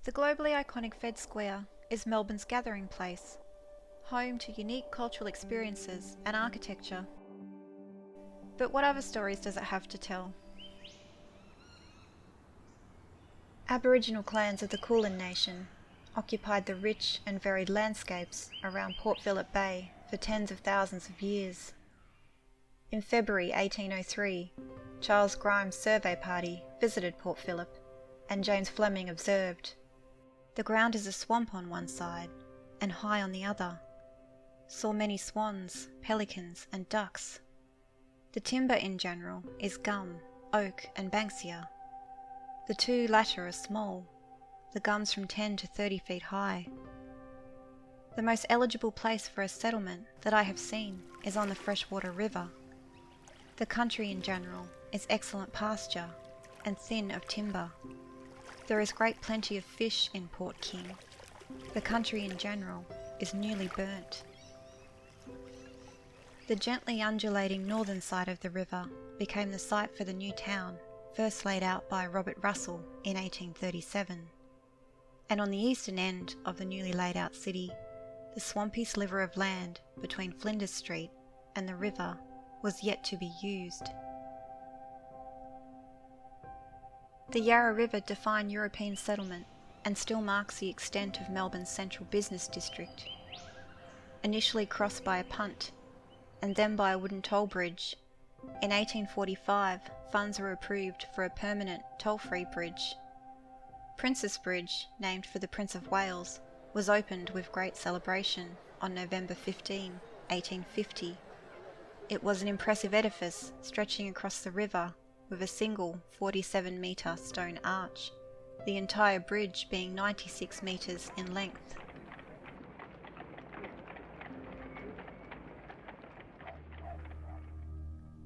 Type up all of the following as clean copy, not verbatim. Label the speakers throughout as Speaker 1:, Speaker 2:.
Speaker 1: The globally iconic Fed Square is Melbourne's gathering place, home to unique cultural experiences and architecture. But what other stories does it have to tell? Aboriginal clans of the Kulin Nation occupied the rich and varied landscapes around Port Phillip Bay for tens of thousands of years. In February 1803, Charles Grimes' survey party visited Port Phillip, and James Fleming observed, "The ground is a swamp on one side, and high on the other. Saw many swans, pelicans, and ducks. The timber in general is gum, oak, and banksia. The two latter are small, the gums from 10 to 30 feet high. The most eligible place for a settlement that I have seen is on the freshwater river. The country in general is excellent pasture and thin of timber. There is great plenty of fish in Port King. The country in general is newly burnt." The gently undulating northern side of the river became the site for the new town, first laid out by Robert Russell in 1837. And on the eastern end of the newly laid out city, the swampy sliver of land between Flinders Street and the river was yet to be used. The Yarra River defined European settlement and still marks the extent of Melbourne's central business district. Initially crossed by a punt and then by a wooden toll bridge, in 1845 funds were approved for a permanent toll-free bridge. Princess Bridge, named for the Prince of Wales, was opened with great celebration on November 15, 1850. It was an impressive edifice stretching across the river with a single 47-metre stone arch, the entire bridge being 96 metres in length.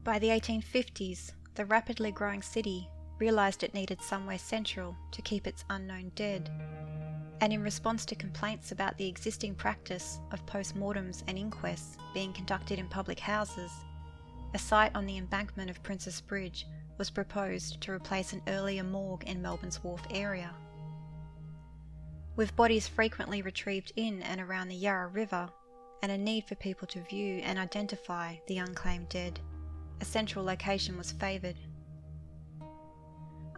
Speaker 1: By the 1850s, the rapidly growing city realised it needed somewhere central to keep its unknown dead, and in response to complaints about the existing practice of post-mortems and inquests being conducted in public houses, a site on the embankment of Princess Bridge was proposed to replace an earlier morgue in Melbourne's Wharf area. With bodies frequently retrieved in and around the Yarra River, and a need for people to view and identify the unclaimed dead, a central location was favoured.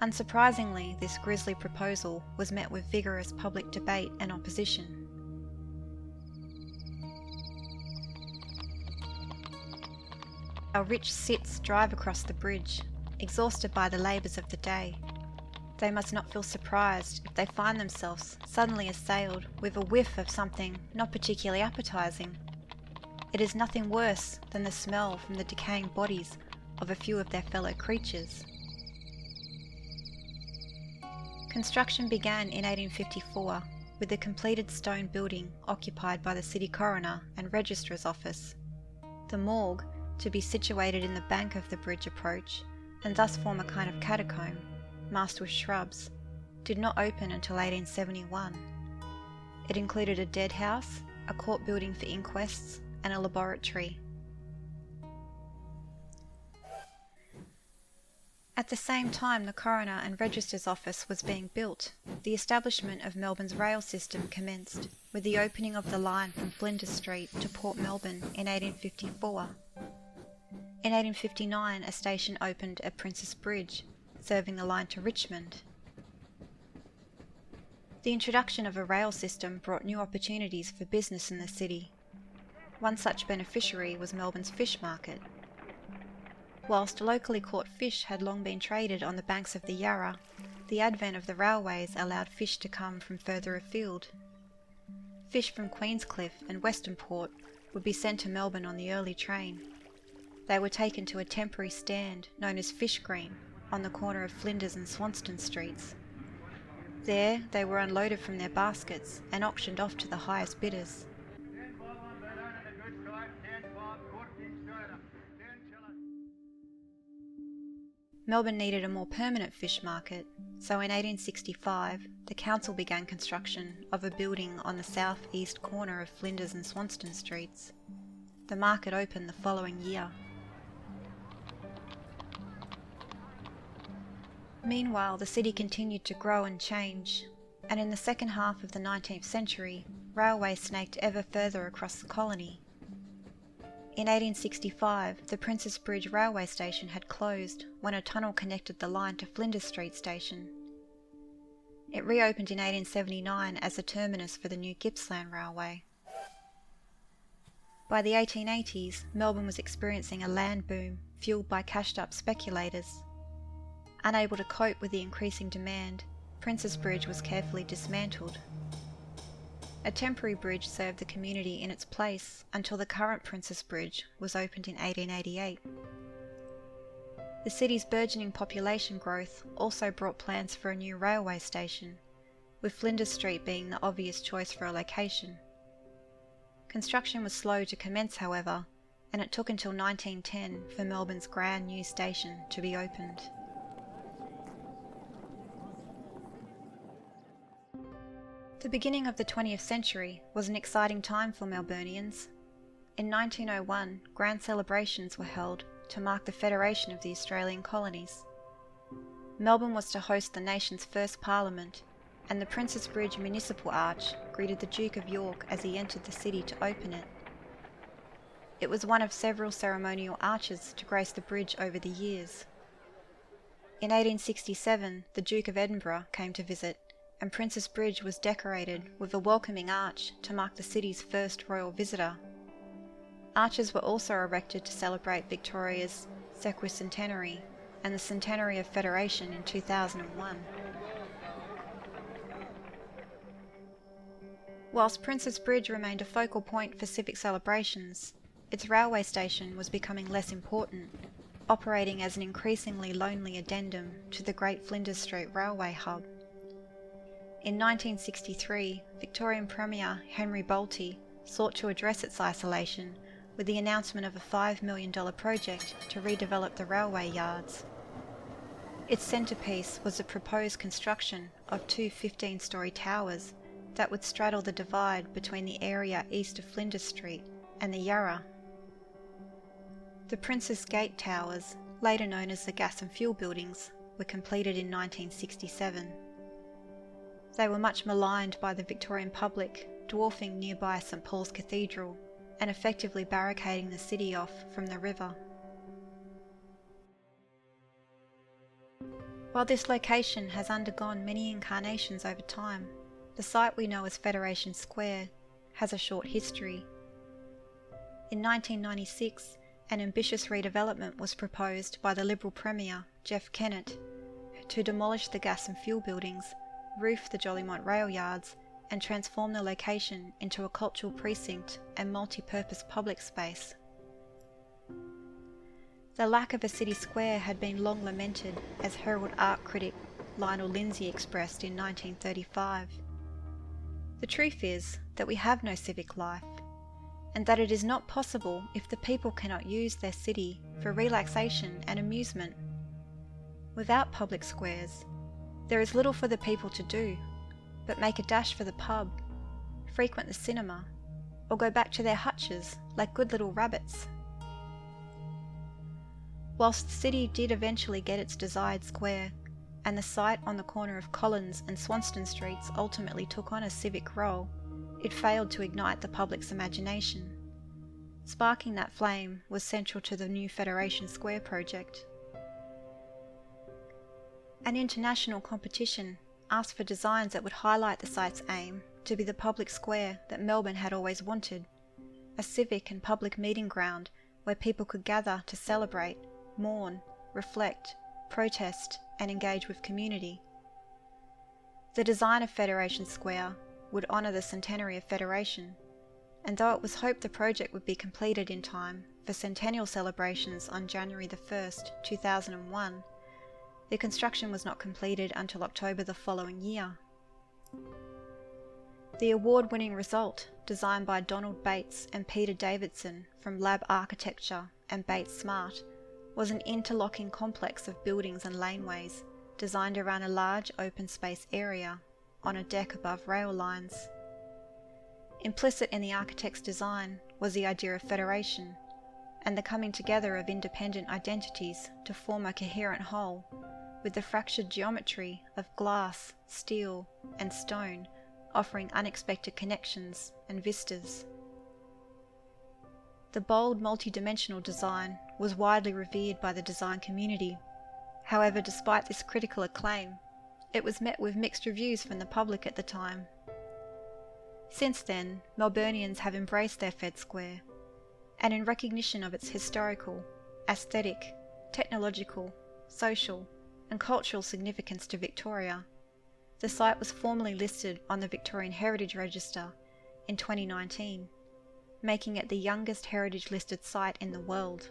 Speaker 1: Unsurprisingly, this grisly proposal was met with vigorous public debate and opposition. Our rich cits drive across the bridge, exhausted by the labours of the day. They must not feel surprised if they find themselves suddenly assailed with a whiff of something not particularly appetising. It is nothing worse than the smell from the decaying bodies of a few of their fellow creatures. Construction began in 1854 with the completed stone building occupied by the City Coroner and Registrar's Office. The morgue, to be situated in the bank of the bridge approach, and thus form a kind of catacomb, masked with shrubs, did not open until 1871. It included a dead house, a court building for inquests, and a laboratory. At the same time the Coroner and Registrar's Office was being built, the establishment of Melbourne's rail system commenced, with the opening of the line from Flinders Street to Port Melbourne in 1854. In 1859 a station opened at Princess Bridge, serving the line to Richmond. The introduction of a rail system brought new opportunities for business in the city. One such beneficiary was Melbourne's fish market. Whilst locally caught fish had long been traded on the banks of the Yarra, the advent of the railways allowed fish to come from further afield. Fish from Queenscliff and Western Port would be sent to Melbourne on the early train. They were taken to a temporary stand known as Fish Green on the corner of Flinders and Swanston Streets. There they were unloaded from their baskets and auctioned off to the highest bidders. Melbourne needed a more permanent fish market, so in 1865 the council began construction of a building on the south-east corner of Flinders and Swanston Streets. The market opened the following year. Meanwhile, the city continued to grow and change. and in the second half of the 19th century, railways snaked ever further across the colony. In 1865, the Princes Bridge railway station had closed when a tunnel connected the line to Flinders Street station. It reopened in 1879 as a terminus for the new Gippsland Railway. By the 1880s, Melbourne was experiencing a land boom fueled by cashed-up speculators. Unable to cope with the increasing demand, Princes Bridge was carefully dismantled. A temporary bridge served the community in its place until the current Princes Bridge was opened in 1888. The city's burgeoning population growth also brought plans for a new railway station, with Flinders Street being the obvious choice for a location. Construction was slow to commence, however, and it took until 1910 for Melbourne's grand new station to be opened. The beginning of the 20th century was an exciting time for Melburnians. In 1901, grand celebrations were held to mark the federation of the Australian colonies. Melbourne was to host the nation's first parliament, and the Princes Bridge Municipal Arch greeted the Duke of York as he entered the city to open it. It was one of several ceremonial arches to grace the bridge over the years. In 1867, the Duke of Edinburgh came to visit, and Princes Bridge was decorated with a welcoming arch to mark the city's first royal visitor. Arches were also erected to celebrate Victoria's sesquicentenary and the centenary of Federation in 2001. Whilst Princes Bridge remained a focal point for civic celebrations, its railway station was becoming less important, operating as an increasingly lonely addendum to the Great Flinders Street Railway hub. In 1963, Victorian Premier Henry Bolte sought to address its isolation with the announcement of a $5 million project to redevelop the railway yards. Its centrepiece was the proposed construction of two 15-storey towers that would straddle the divide between the area east of Flinders Street and the Yarra. The Princes Gate Towers, later known as the Gas and Fuel Buildings, were completed in 1967. They were much maligned by the Victorian public, dwarfing nearby St Paul's Cathedral and effectively barricading the city off from the river. While this location has undergone many incarnations over time, the site we know as Federation Square has a short history. In 1996, an ambitious redevelopment was proposed by the Liberal Premier, Jeff Kennett, to demolish the Gas and Fuel Buildings, roof the Jolimont rail yards, and transform the location into a cultural precinct and multi-purpose public space. The lack of a city square had been long lamented, as Herald art critic Lionel Lindsay expressed in 1935. The truth is that we have no civic life, and that it is not possible if the people cannot use their city for relaxation and amusement. Without public squares, there is little for the people to do, but make a dash for the pub, frequent the cinema, or go back to their hutches like good little rabbits. Whilst the city did eventually get its desired square, and the site on the corner of Collins and Swanston Streets ultimately took on a civic role, it failed to ignite the public's imagination. Sparking that flame was central to the new Federation Square project. An international competition asked for designs that would highlight the site's aim to be the public square that Melbourne had always wanted, a civic and public meeting ground where people could gather to celebrate, mourn, reflect, protest, and engage with community. The design of Federation Square would honour the centenary of Federation, and though it was hoped the project would be completed in time for centennial celebrations on January the 1st, 2001, the construction was not completed until October the following year. The award-winning result, designed by Donald Bates and Peter Davidson from Lab Architecture and Bates Smart, was an interlocking complex of buildings and laneways designed around a large open space area on a deck above rail lines. Implicit in the architect's design was the idea of federation and the coming together of independent identities to form a coherent whole, with the fractured geometry of glass, steel, and stone offering unexpected connections and vistas. The bold multi-dimensional design was widely revered by the design community. However, despite this critical acclaim, it was met with mixed reviews from the public at the time. Since then, Melburnians have embraced their Fed Square, and in recognition of its historical, aesthetic, technological, social, and cultural significance to Victoria, the site was formally listed on the Victorian Heritage Register in 2019, making it the youngest heritage listed site in the world.